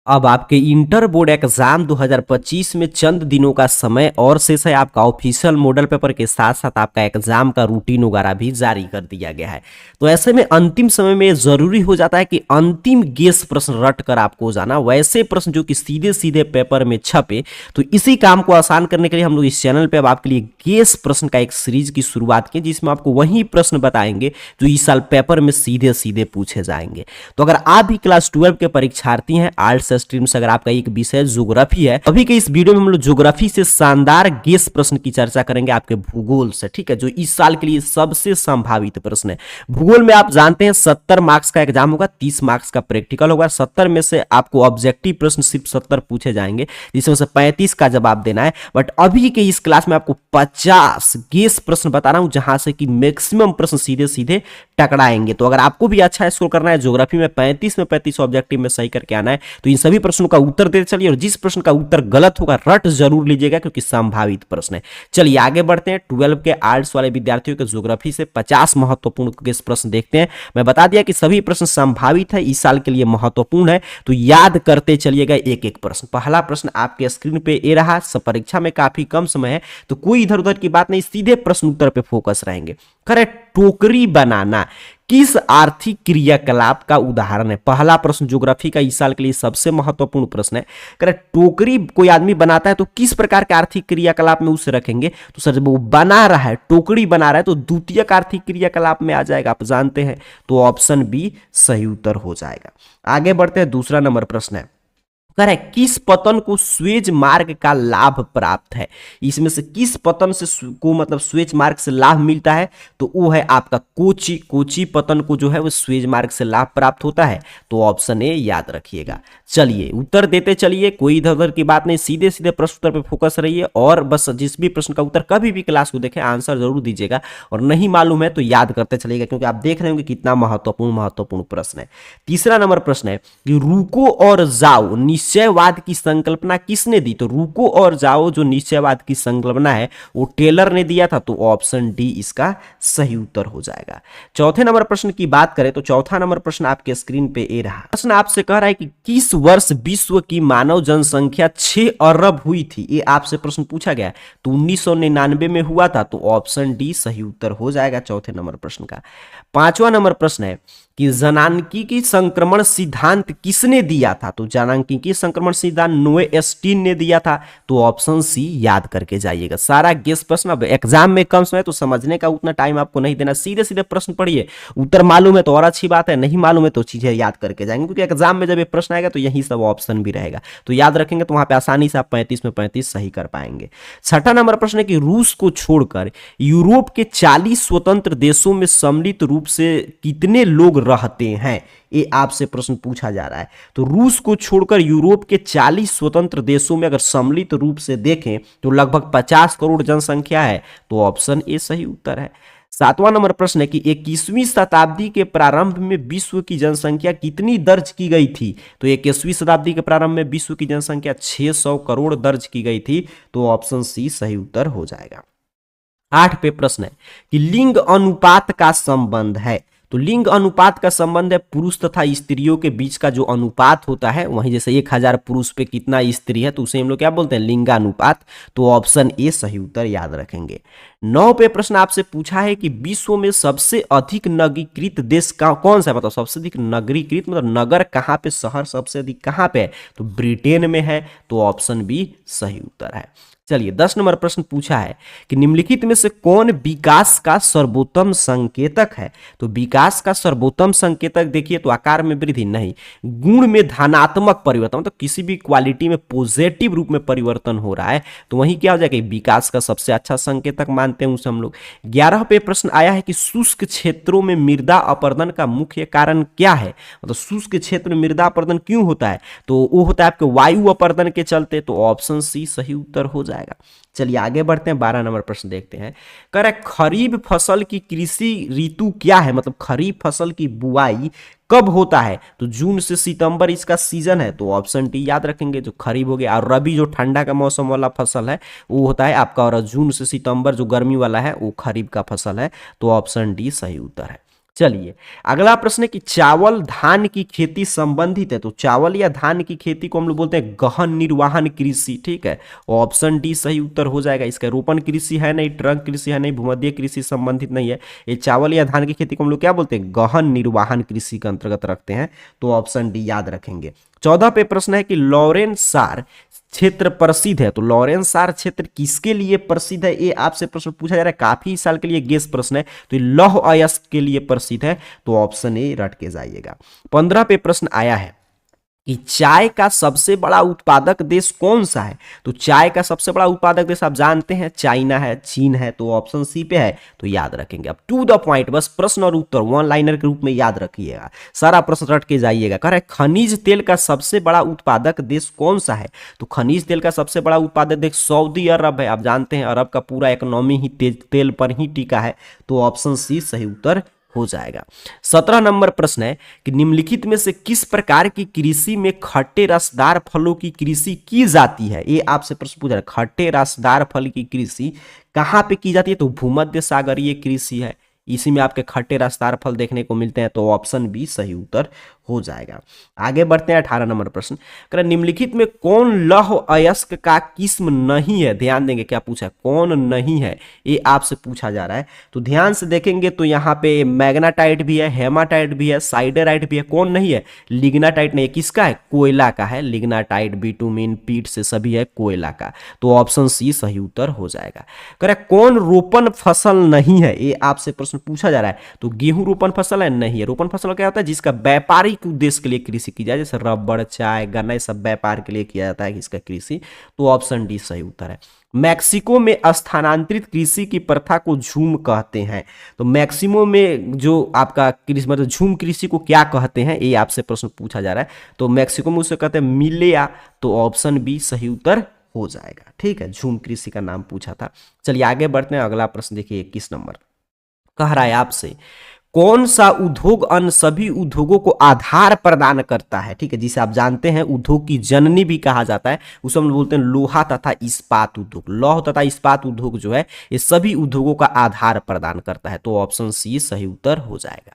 अब आपके inter board exam 2025 में चंद दिनों का समय और शेष है। आपका ऑफिशियल मॉडल पेपर के साथ साथ आपका एग्जाम का रूटीन वगैरह भी जारी कर दिया गया है। तो ऐसे में अंतिम समय में जरूरी हो जाता है कि अंतिम गेस प्रश्न रट कर आपको जाना, वैसे प्रश्न जो कि सीधे सीधे पेपर में छपे। तो इसी काम को आसान करने के लिए हम लोग इस चैनल पे अब आपके लिए गेस प्रश्न का एक सीरीज की शुरुआत की, जिसमें आपको वही प्रश्न बताएंगे जो इस साल पेपर में सीधे सीधे पूछे जाएंगे। तो अगर आप भी क्लास 12 के परीक्षार्थी हैं, आर्ट्स स्ट्रीम से, अगर आपका एक विषय ज्योग्राफी है, अभी के इस वीडियो में हम लोग ज्योग्राफी से शानदार गेस प्रश्न की चर्चा करेंगे आपके भूगोल से, ठीक है, जो इस साल के लिए सबसे संभावित प्रश्न है। भूगोल में आप जानते हैं 70 मार्क्स का एग्जाम होगा, 30 मार्क्स का प्रैक्टिकल होगा। 70 में से आपको ऑब्जेक्टिव प्रश्न सिर्फ 70 पूछे जाएंगे, जिसमें से 35 का जवाब देना है। बट अभी के इस क्लास में आपको 50 गेस प्रश्न बता रहा हूं, जहां से कि मैक्सिमम प्रश्न सीधे सीधे टकराएंगे। तो अगर आपको भी अच्छा स्कोर करना है, ज्योग्राफी में 35 में 35 ऑब्जेक्टिव में सही करके आना है, तो इन सभी प्रश्नों का उत्तर देते चलिए, और जिस प्रश्न का उत्तर गलत होगा रट जरूर लीजिएगा, क्योंकि संभावित प्रश्न है। चलिए आगे बढ़ते हैं। 12 के आर्ट्स वाले विद्यार्थियों के ज्योग्राफी से 50 महत्वपूर्ण गेस प्रश्न देखते हैं। मैं बता दिया कि सभी प्रश्न संभावित है, इस साल के लिए महत्वपूर्ण है, तो याद करते चलिएगा एक एक प्रश्न। पहला प्रश्न आपके स्क्रीन पे ये रहा। परीक्षा में काफी कम समय है, तो कोई इधर उधर की बात नहीं, सीधे प्रश्न उत्तर पे फोकस रहेंगे। करेक्ट, टोकरी बनाना किस आर्थिक क्रियाकलाप का उदाहरण है? पहला प्रश्न ज्योग्राफी का इस साल के लिए सबसे महत्वपूर्ण प्रश्न है। करेक्ट, टोकरी कोई आदमी बनाता है तो किस प्रकार के आर्थिक क्रियाकलाप में उसे रखेंगे? तो सर जब वो बना रहा है, टोकरी बना रहा है, तो द्वितीयक आर्थिक क्रियाकलाप में आ जाएगा, आप जानते हैं। तो ऑप्शन बी सही उत्तर हो जाएगा। आगे बढ़ते हैं, दूसरा नंबर प्रश्न है। करेक्ट, किस पतन को स्वेज मार्ग का लाभ प्राप्त है? इसमें से किस पतन से को मतलब स्वेज मार्ग से लाभ मिलता है? तो वो है आपका कोची। कोची पतन को जो है वो स्वेज मार्ग से लाभ प्राप्त होता है। तो ऑप्शन ए याद रखिएगा। चलिए उत्तर देते चलिए, कोई इधर उधर की बात नहीं, सीधे सीधे प्रश्न उत्तर पे फोकस रहिए, और बस जिस भी प्रश्न का उत्तर कभी भी क्लास को देखें आंसर जरूर दीजिएगा, और नहीं मालूम है तो याद करते चलिएगा, क्योंकि आप देख रहे होंगे कितना महत्वपूर्ण प्रश्न है। तीसरा नंबर प्रश्न है कि रुको और जाओ निश्चयवाद की संकल्पना किसने दी? तो रुको और जाओ जो निश्चयवाद की संकल्पना है वो टेलर ने दिया था। तो ऑप्शन डी इसका सही उत्तर हो जाएगा। चौथे नंबर प्रश्न की बात करें तो चौथा नंबर प्रश्न आपके स्क्रीन पे ये रहा। प्रश्न आपसे कह रहा है कि किस वर्ष विश्व की मानव जनसंख्या 6 अरब हुई थी? ये आपसे प्रश्न पूछा गया। तो 1999 में हुआ था। तो ऑप्शन डी सही उत्तर हो जाएगा चौथे नंबर प्रश्न का। पांचवा नंबर प्रश्न है कि जनांकीय संक्रमण सिद्धांत किसने दिया था? तो जनांकीय संक्रमण सिद्धांत नोए स्टीन ने दिया था। तो ऑप्शन सी याद करके जाइएगा। सारा गेस प्रश्न, अब एग्जाम में कम समय तो समझने का उतना टाइम आपको नहीं देना, सीधे सीधे प्रश्न पढ़िए। उत्तर मालूम है तो और अच्छी बात है, नहीं मालूम है तो चीजें याद करके जाएंगे, क्योंकि एग्जाम में जब ये प्रश्न आएगा तो यही सब ऑप्शन भी रहेगा। तो याद रखेंगे तो वहां पे आसानी से आप 35 में 35 सही कर पाएंगे। छठा नंबर प्रश्न है कि रूस को छोड़कर यूरोप के 40 स्वतंत्र देशों में सम्मिलित रूप से कितने लोग रहते हैं? ये आपसे प्रश्न पूछा जा रहा है। तो रूस को छोड़कर यूरोप के 40 स्वतंत्र देशों में अगर सम्मिलित रूप से देखें तो लगभग 50 करोड़ जनसंख्या है। तो ऑप्शन ए सही उत्तर है। सातवां नंबर प्रश्न है कि 21वीं शताब्दी के प्रारंभ में विश्व की जनसंख्या कितनी दर्ज की गई थी? तो 21वीं शताब्दी के प्रारंभ में विश्व की जनसंख्या 600 करोड़ दर्ज की गई थी। तो ऑप्शन सी सही उत्तर हो जाएगा। 8 पे प्रश्न है कि लिंग अनुपात का संबंध है। तो लिंग अनुपात का संबंध है पुरुष तथा स्त्रियों के बीच का जो अनुपात होता है, वहीं जैसे 1000 पुरुष पे कितना स्त्री है तो उसे हम लोग क्या बोलते हैं? लिंगानुपात। तो ऑप्शन ए सही उत्तर याद रखेंगे। 9 पे प्रश्न आपसे पूछा है कि विश्व में सबसे अधिक नगरीकृत देश का कौन सा है? मतलब सबसे अधिक नगरीकृत मतलब नगर कहाँ पे, शहर सबसे अधिक कहाँ पे है? तो ब्रिटेन में है। तो ऑप्शन बी सही उत्तर है। चलिए 10 नंबर प्रश्न पूछा है कि निम्नलिखित में से कौन विकास का सर्वोत्तम संकेतक है? तो विकास का सर्वोत्तम संकेतक देखिए तो आकार में वृद्धि नहीं, गुण में धनात्मक परिवर्तन, मतलब किसी भी क्वालिटी में पॉजिटिव रूप में परिवर्तन हो रहा है, तो वही क्या हो जाएगा? विकास का सबसे अच्छा संकेतक मानते हैं उसे हम लोग। 11 पे प्रश्न आया है कि शुष्क क्षेत्रों में मृदा अपरदन का मुख्य कारण क्या है? मतलब शुष्क क्षेत्र में मृदा अपरदन क्यों होता है? तो वो होता है आपके वायु अपरदन के चलते। तो ऑप्शन सी सही उत्तर हो जाएगा। चलिए आगे बढ़ते हैं, 12 नंबर प्रश्न देखते हैं। करेक्ट, खरीफ फसल की कृषि ऋतु क्या है? मतलब खरीफ फसल की बुआई कब होता है? तो जून से सितंबर इसका सीजन है। तो ऑप्शन डी याद रखेंगे, जो खरीफ हो गया। और रबी जो ठंडा का मौसम वाला फसल है वो होता है आपका, और जून से सितंबर जो गर्मी वाला है वो खरीफ का फसल है। तो ऑप्शन डी सही उत्तर है। चलिए अगला प्रश्न है कि चावल धान की खेती संबंधित है, तो चावल या धान की खेती को हम लोग बोलते हैं गहन निर्वाहन कृषि, ठीक है। ऑप्शन डी सही उत्तर हो जाएगा। इसका रोपण कृषि है नहीं, ट्रंक कृषि है नहीं, भूमध्य कृषि संबंधित नहीं है। ये चावल या धान की खेती को हम लोग क्या बोलते हैं, गहन निर्वाहन कृषि के अंतर्गत रखते हैं, तो ऑप्शन डी याद रखेंगे। 14 पे प्रश्न है कि लॉरेंस सार क्षेत्र प्रसिद्ध है, तो लॉरेंस सार क्षेत्र किसके लिए प्रसिद्ध है, ये आपसे प्रश्न पूछा जा रहा है, काफी साल के लिए गेस प्रश्न है, तो ये लौह अयस्क के लिए प्रसिद्ध है, तो ऑप्शन ए रट के जाइएगा। 15 पे प्रश्न आया है कि चाय का सबसे बड़ा उत्पादक देश कौन सा है, तो चाय का सबसे बड़ा उत्पादक देश आप जानते हैं चाइना है, चीन है, तो ऑप्शन सी पे है, तो याद रखेंगे। अब टू द पॉइंट, बस प्रश्न और उत्तर वन लाइनर के रूप में याद रखिएगा, सारा प्रश्न रट के जाइएगा। कह रहा है खनिज तेल का सबसे बड़ा उत्पादक देश कौन सा है, तो खनिज तेल का सबसे बड़ा उत्पादक देश सऊदी अरब है। आप जानते हैं अरब का पूरा इकोनॉमी ही तेल पर ही टिका है, तो ऑप्शन सी सही उत्तर हो जाएगा। 17 नंबर प्रश्न है कि निम्नलिखित में से किस प्रकार की कृषि में खट्टे रसदार फलों की कृषि की जाती है, ये आपसे प्रश्न पूछ रहा है। खट्टे रसदार फल की कृषि कहाँ पे की जाती है, तो भूमध्य सागरीय कृषि है, इसी में आपके खट्टे रसदार फल देखने को मिलते हैं, तो ऑप्शन बी सही उत्तर हो जाएगा। आगे बढ़ते हैं 18 नंबर प्रश्न। निम्नलिखित में कौन लौह अयस्क का किस्म नहीं है, ध्यान देंगे क्या पूछा है, कौन नहीं है, ये आपसे पूछा जा रहा है, तो ध्यान से देखेंगे तो यहाँ पे मैग्नेटाइट भी है, हेमाटाइट भी है, साइडराइट भी है, कौन नहीं है, लिग्नाटाइट नहीं है, किसका है, कोयला का है, लिग्नाटाइट बिटुमिन पीट से सभी है कोयला का, तो ऑप्शन सी सही उत्तर हो जाएगा। कौन रोपण फसल नहीं है, ये आपसे प्रश्न पूछा जा रहा है, तो गेहूं रोपण फसल है, नहीं है। रोपण फसल क्या होता है, जिसका व्यापारिक उद्देश्य के लिए कृषि की जाए, जैसे रबड़, चाय, गन्ना, सब व्यापार के लिए किया जाता है इसका कृषि, तो ऑप्शन डी सही उत्तर है। मैक्सिको में स्थानांतरित कृषि की प्रथा को झूम कहते हैं, तो मैक्सिमो में जो आपका कृषि मतलब झूम कृषि को क्या कहते हैं, ये आपसे प्रश्न पूछा जा रहा है, तो मैक्सिको में उसे कहते हैं मिलेया, तो ऑप्शन बी सही उत्तर हो जाएगा, ठीक है। झूम कृषि का नाम पूछा था। चलिए आगे बढ़ते हैं, अगला प्रश्न देखिए 21 नंबर कह रहा है आपसे, कौन सा उद्योग अन्य सभी उद्योगों को आधार प्रदान करता है, ठीक है, जिसे आप जानते हैं उद्योग की जननी भी कहा जाता है, उसे हम बोलते हैं लोहा तथा इस्पात उद्योग। लौह तथा इस्पात उद्योग जो है ये सभी उद्योगों का आधार प्रदान करता है, तो ऑप्शन सी सही उत्तर हो जाएगा।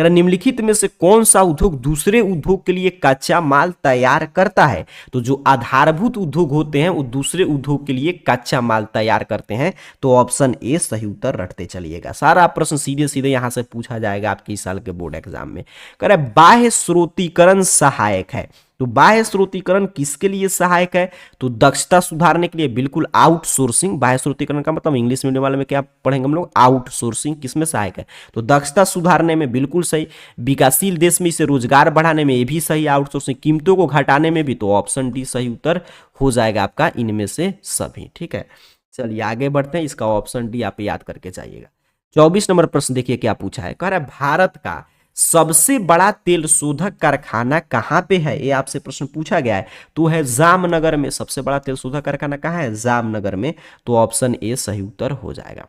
निम्नलिखित में से कौन सा उद्योग दूसरे उद्योग के लिए कच्चा माल तैयार करता है, तो जो आधारभूत उद्योग होते हैं वो दूसरे उद्योग के लिए कच्चा माल तैयार करते हैं, तो ऑप्शन ए सही उत्तर रटते चलिएगा। सारा प्रश्न सीधे सीधे यहां से पूछा जाएगा आपके इस साल के बोर्ड एग्जाम में। कह रहा है बाह्य स्रोतीकरण सहायक है, तो बाह्य स्रोतीकरण किसके लिए सहायक है, तो दक्षता सुधारने के लिए, बिल्कुल आउटसोर्सिंग। बाह्य स्रोतीकरण का मतलब इंग्लिश मीडियम वाले में क्या पढ़ेंगे हम लोग, आउटसोर्सिंग, किसमें सहायक है, तो दक्षता सुधारने में बिल्कुल सही, विकासशील देश में इसे रोजगार बढ़ाने में ये भी सही, आउटसोर्सिंग, कीमतों को घटाने में भी, तो ऑप्शन डी सही उत्तर हो जाएगा आपका इनमें से सभी, ठीक है। चलिए आगे बढ़ते हैं, इसका ऑप्शन डी आप याद करके जाइएगा। 24 नंबर प्रश्न देखिए क्या पूछा है, कह रहा है भारत का सबसे बड़ा तेल शोधक कारखाना कहां पे है, ये आपसे प्रश्न पूछा गया है, तो है जामनगर में। सबसे बड़ा तेल शोधक कारखाना कहां है, जामनगर में, तो ऑप्शन ए सही उत्तर हो जाएगा।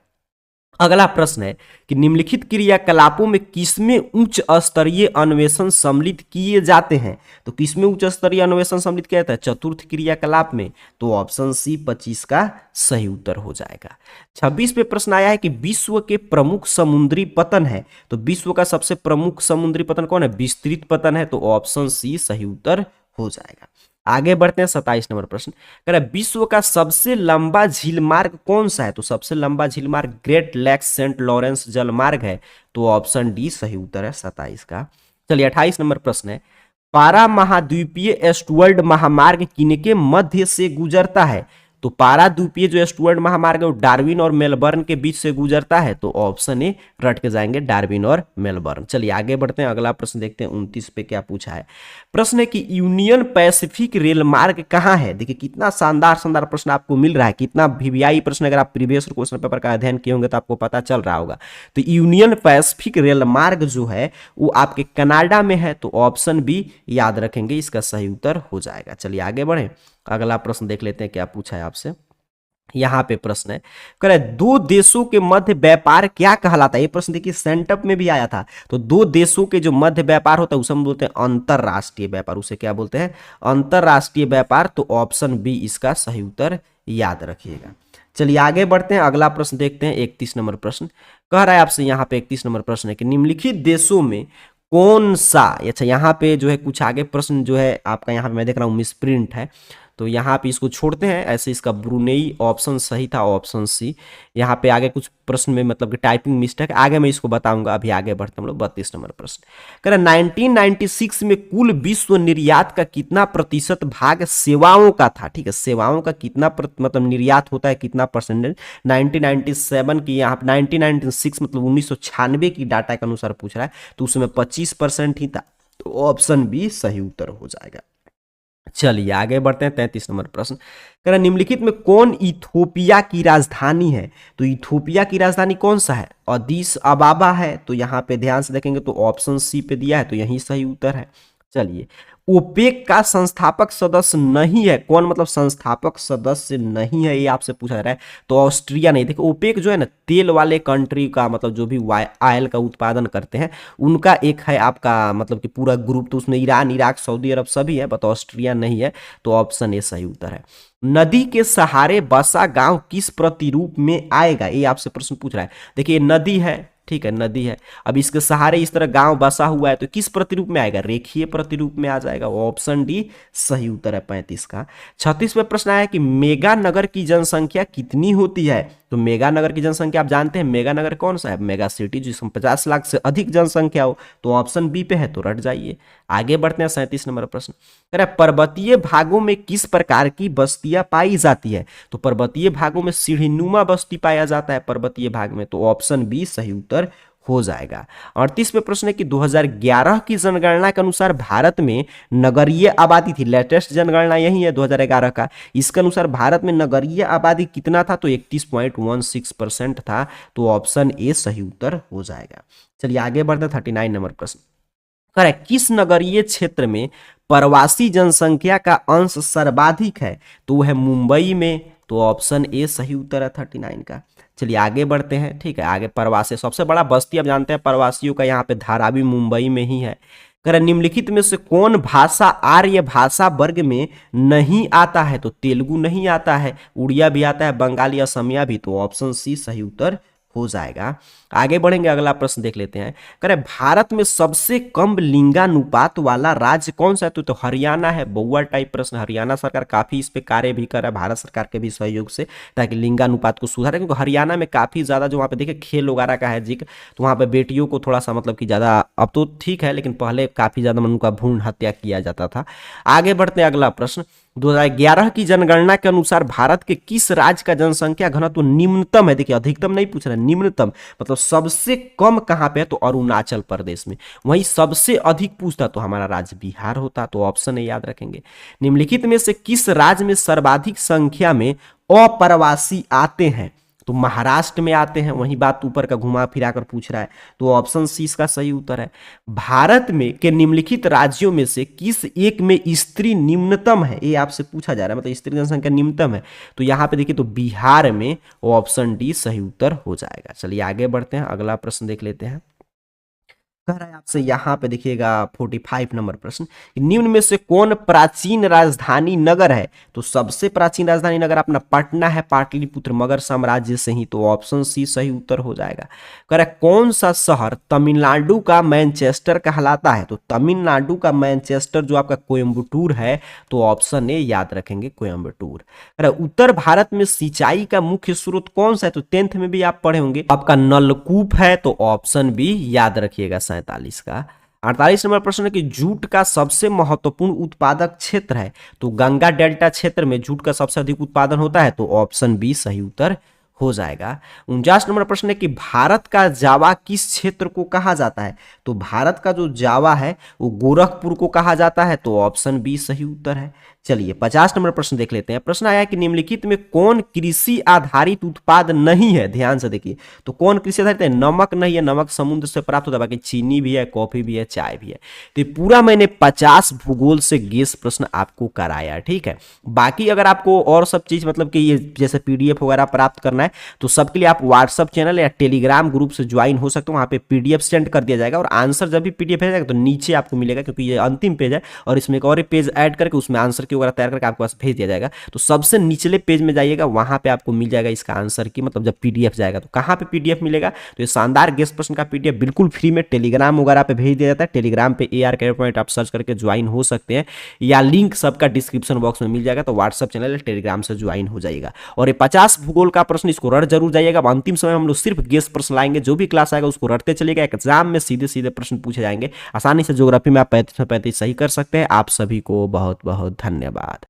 अगला प्रश्न है कि निम्नलिखित क्रियाकलापों में किसमें उच्च स्तरीय अन्वेषण सम्मिलित किए जाते हैं, तो किसमें उच्च स्तरीय अन्वेषण सम्मिलित किया जाता है, चतुर्थ क्रियाकलाप में, तो ऑप्शन सी 25 का सही उत्तर हो जाएगा। 26 पे प्रश्न आया है कि विश्व के प्रमुख समुद्री पतन है, तो विश्व का सबसे प्रमुख समुद्री पतन कौन है, विस्तृत पतन है, तो ऑप्शन सी सही उत्तर हो जाएगा। आगे बढ़ते हैं 27 नंबर प्रश्न, कह रहा है विश्व का सबसे लंबा झील मार्ग कौन सा है, तो सबसे लंबा झील मार्ग ग्रेट लेक्स सेंट लॉरेंस जल मार्ग है, तो ऑप्शन डी सही उत्तर है 27 का। चलिए 28 नंबर प्रश्न है, पारा महाद्वीपीय एस्टुअर्ड महामार्ग किनके मध्य से गुजरता है, तो पाराद्वीपीय जो एस्टुअर्ड महामार्ग है वो डार्विन और मेलबर्न के बीच से गुजरता है, तो ऑप्शन ए रट के जाएंगे, डार्विन और मेलबर्न। चलिए आगे बढ़ते हैं, अगला प्रश्न देखते हैं 29 पे क्या पूछा है। प्रश्न है कि यूनियन पैसिफिक रेल मार्ग कहाँ है। देखिए कितना शानदार शानदार प्रश्न आपको मिल रहा है, कितना वीवीआई प्रश्न, अगर आप प्रीवियस क्वेश्चन पेपर का अध्ययन किए होंगे तो आपको पता चल रहा होगा। तो यूनियन पैसिफिक रेल मार्ग जो है वो आपके कनाडा में है, तो ऑप्शन बी याद रखेंगे, इसका सही उत्तर हो जाएगा। चलिए आगे बढ़े, अगला प्रश्न देख लेते हैं क्या पूछा है आपसे। यहां पे प्रश्न है, कह रहा है दो देशों के मध्य व्यापार क्या कहलाता है। ये प्रश्न देखिए सेंटअप में भी आया था। तो दो देशों के जो मध्य व्यापार होता है उसे हम बोलते हैं अंतरराष्ट्रीय व्यापार। उसे क्या बोलते हैं, अंतरराष्ट्रीय व्यापार। तो ऑप्शन बी इसका सही उत्तर याद रखिएगा। चलिए आगे बढ़ते हैं, अगला प्रश्न देखते हैं 31 नंबर प्रश्न। कह रहा है आपसे यहाँ पे 31 नंबर प्रश्न है कि निम्नलिखित देशों में कौन सा, अच्छा यहाँ पे जो है कुछ आगे प्रश्न जो है आपका यहाँ पे मैं देख रहा हूँ मिसप्रिंट है, तो यहाँ पे इसको छोड़ते हैं ऐसे। इसका ब्रुनेई ऑप्शन सही था, ऑप्शन सी। यहाँ पे आगे कुछ प्रश्न में मतलब कि टाइपिंग मिस्टेक, आगे मैं इसको बताऊंगा। अभी आगे बढ़ते हम लोग 32 नंबर प्रश्न। कह रहा 1996 में कुल विश्व निर्यात का कितना प्रतिशत भाग सेवाओं का था। ठीक है, सेवाओं का कितना मतलब निर्यात होता है, कितना परसेंटेज। 1997 की यहाँ 1996 मतलब 1996 की डाटा के अनुसार पूछ रहा है, तो उसमें 25% ही था, तो ऑप्शन बी सही उत्तर हो जाएगा। चलिए आगे बढ़ते हैं 33 नंबर प्रश्न। कह रहा निम्नलिखित में कौन इथोपिया की राजधानी है। तो इथोपिया की राजधानी कौन सा है, अदीस अबाबा है। तो यहाँ पे ध्यान से देखेंगे तो ऑप्शन सी पे दिया है, तो यही सही उत्तर है। चलिए, ओपेक का संस्थापक सदस्य नहीं है, कौन मतलब संस्थापक सदस्य नहीं है, ये आपसे पूछा जा रहा है। तो ऑस्ट्रिया नहीं। देखिए ओपेक जो है ना, तेल वाले कंट्री का मतलब जो भी ऑयल का उत्पादन करते हैं उनका एक है आपका मतलब कि पूरा ग्रुप, तो उसमें ईरान, इराक, सऊदी अरब सभी है, बट ऑस्ट्रिया नहीं है। तो ऑप्शन ए सही उत्तर है। नदी के सहारे बसा गांव किस प्रतिरूप में आएगा, ये आपसे प्रश्न पूछ रहा है। देखिए नदी है, ठीक है, नदी है, अब इसके सहारे इस तरह गांव बसा हुआ है, तो किस प्रतिरूप में आएगा, रेखीय प्रतिरूप में आ जाएगा। ऑप्शन डी सही उत्तर है 35 का। 36 में प्रश्न आया कि मेगा नगर की जनसंख्या कितनी होती है। तो मेगा नगर की जनसंख्या आप जानते हैं, मेगा नगर कौन सा है, मेगा सिटी जिसमें 50 लाख से अधिक जनसंख्या हो। तो ऑप्शन बी पे है, तो रट जाइए। आगे बढ़ते हैं 37 नंबर प्रश्न। कह रहा है पर्वतीय भागों में किस प्रकार की बस्तियां पाई जाती है। तो पर्वतीय भागों में सीढ़ीनुमा बस्ती पाया जाता है पर्वतीय भाग में। तो ऑप्शन बी सही उत्तर हो जाएगा। 38 में प्रश्न है कि 2011 की जनगणना के अनुसार भारत में नगरीय आबादी थी, लेटेस्ट जनगणना यही है 2011 का, इसके अनुसार भारत में नगरीय आबादी कितना था, तो 31.16% था। तो ऑप्शन ए सही उत्तर हो जाएगा। चलिए आगे बढ़ते 39 नंबर प्रश्न। करेक्ट, किस नगरीय क्षेत्र में प्रवासी जनसंख्या का अंश सर्वाधिक है। तो वो है मुंबई में। तो ऑप्शन ए सही उत्तर है 39 का। चलिए आगे बढ़ते हैं, ठीक है। आगे प्रवासी सबसे बड़ा बस्ती आप जानते हैं प्रवासियों का यहाँ पे धारावी मुंबई में ही है। करें निम्नलिखित में से कौन भाषा आर्य भाषा वर्ग में नहीं आता है। तो तेलुगु नहीं आता है, उड़िया भी आता है, बंगाली, असमिया भी। तो ऑप्शन सी सही उत्तर हो जाएगा। आगे बढ़ेंगे, अगला प्रश्न देख लेते हैं। कह रहे भारत में सबसे कम लिंगानुपात वाला राज्य कौन सा है। तो हरियाणा है। बहुआ टाइप प्रश्न, हरियाणा सरकार काफी इस पे कार्य भी कर रहा है भारत सरकार के भी सहयोग से, ताकि लिंगानुपात को सुधारे। क्योंकि हरियाणा में काफी ज्यादा जो वहाँ पे देखिए खेल वगैरह का है जिक्र, तो वहाँ पे बेटियों को थोड़ा सा मतलब कि ज्यादा, अब तो ठीक है लेकिन पहले काफी ज्यादा उनका भ्रूण हत्या किया जाता था। आगे बढ़ते हैं, अगला प्रश्न। 2011 की जनगणना के अनुसार भारत के किस राज्य का जनसंख्या घनत्व निम्नतम है। देखिए अधिकतम नहीं पूछ रहा है, निम्नतम मतलब सबसे कम कहां पे है। तो अरुणाचल प्रदेश में। वहीं सबसे अधिक पूछता तो हमारा राज्य बिहार होता। तो ऑप्शन है, याद रखेंगे। निम्नलिखित में से किस राज्य में सर्वाधिक संख्या में अप्रवासी आते हैं। तो महाराष्ट्र में आते हैं। वही बात ऊपर का घुमा फिरा कर पूछ रहा है। तो ऑप्शन सी इसका सही उत्तर है। भारत में के निम्नलिखित राज्यों में से किस एक में स्त्री निम्नतम है, ये आपसे पूछा जा रहा है, मतलब स्त्री जनसंख्या निम्नतम है। तो यहाँ पे देखिए, तो बिहार में ऑप्शन डी सही उत्तर हो जाएगा। चलिए आगे बढ़ते हैं, अगला प्रश्न देख लेते हैं। कह रहा है आपसे यहाँ पे देखिएगा 45 नंबर प्रश्न। निम्न में से कौन प्राचीन राजधानी नगर है। तो सबसे प्राचीन राजधानी नगर अपना पटना है, पाटलिपुत्र, मगर साम्राज्य से ही। तो ऑप्शन सी सही उत्तर हो जाएगा। कह रहा है कौन सा शहर तमिलनाडु का मैनचेस्टर कहलाता है। तो तमिलनाडु का मैनचेस्टर जो आपका कोयम्बटूर है। तो ऑप्शन ए याद रखेंगे, कोयम्बटूर। कह रहा है उत्तर भारत में सिंचाई का मुख्य स्रोत कौन सा है। तो 10th में भी आप पढ़े होंगे, आपका नलकूप है। तो ऑप्शन बी याद रखिएगा 47 का। 48 नंबर प्रश्न है कि जूट का सबसे महत्वपूर्ण उत्पादक क्षेत्र है। तो गंगा डेल्टा क्षेत्र में जूट का सबसे अधिक उत्पादन होता है। तो ऑप्शन बी सही उत्तर हो जाएगा। 49 नंबर प्रश्न है कि भारत का जावा किस क्षेत्र को कहा जाता है। तो भारत का जो जावा है वो गोरखपुर को कहा जाता है। तो ऑप्शन बी सही उत्तर है। चलिए 50 नंबर प्रश्न देख लेते हैं। प्रश्न आया कि निम्नलिखित में कौन कृषि आधारित उत्पाद नहीं है। ध्यान से देखिए, तो कौन कृषि आधारित है। नमक नहीं है, नमक समुद्र से प्राप्त होता है, बाकी चीनी भी है, कॉफी भी है, चाय भी है। तो पूरा मैंने 50 भूगोल से गेस प्रश्न आपको कराया, ठीक है। बाकी अगर आपको और सब चीज मतलब कि ये जैसे PDF वगैरह प्राप्त करना है है, तो सबके लिए आप व्हाट्सअप चैनल या टेलीग्राम ग्रुप से ज्वाइन हो सकते हो। वहाँ पे पीडीएफ सेंड कर दिया जाएगा और आंसर जब भी पीडीएफ भेजा जाएगा तो नीचे आपको मिलेगा, क्योंकि ये अंतिम पेज है और इसमें एक और पेज ऐड करके उसमें आंसर की वगैरह तैयार करके आपके पास भेज दिया जाएगा। तो सबसे निचले पेज में जाइएगा, वहाँ पे आपको मिल जाएगा इसका आंसर की, मतलब जब पीडीएफ जाएगा तो कहाँ पे पीडीएफ मिलेगा, तो ये शानदार गेस्ट प्रश्न का पीडीएफ बिल्कुल फ्री में टेलीग्राम वगैरह पे भेज दिया जाता है। टेलीग्राम पे AR कैरियर पॉइंट आप सर्च करके ज्वाइन हो सकते हैं, या लिंक सबका डिस्क्रिप्शन बॉक्स में मिल जाएगा। तो व्हाट्सअप चैनल या टेलीग्राम से ज्वाइन हो जाएगा। और ये 50 भूगोल का प्रश्न, इसको रट जरूर जाइएगा। अंतिम समय हम लोग सिर्फ गेस्ट प्रश्न लाएंगे, जो भी क्लास आएगा उसको रटते चलिएगा। एग्जाम में सीधे सीधे प्रश्न पूछे जाएंगे आसानी से। ज्योग्राफी में आप 35 में 35 सही कर सकते हैं। आप सभी को बहुत बहुत धन्यवाद।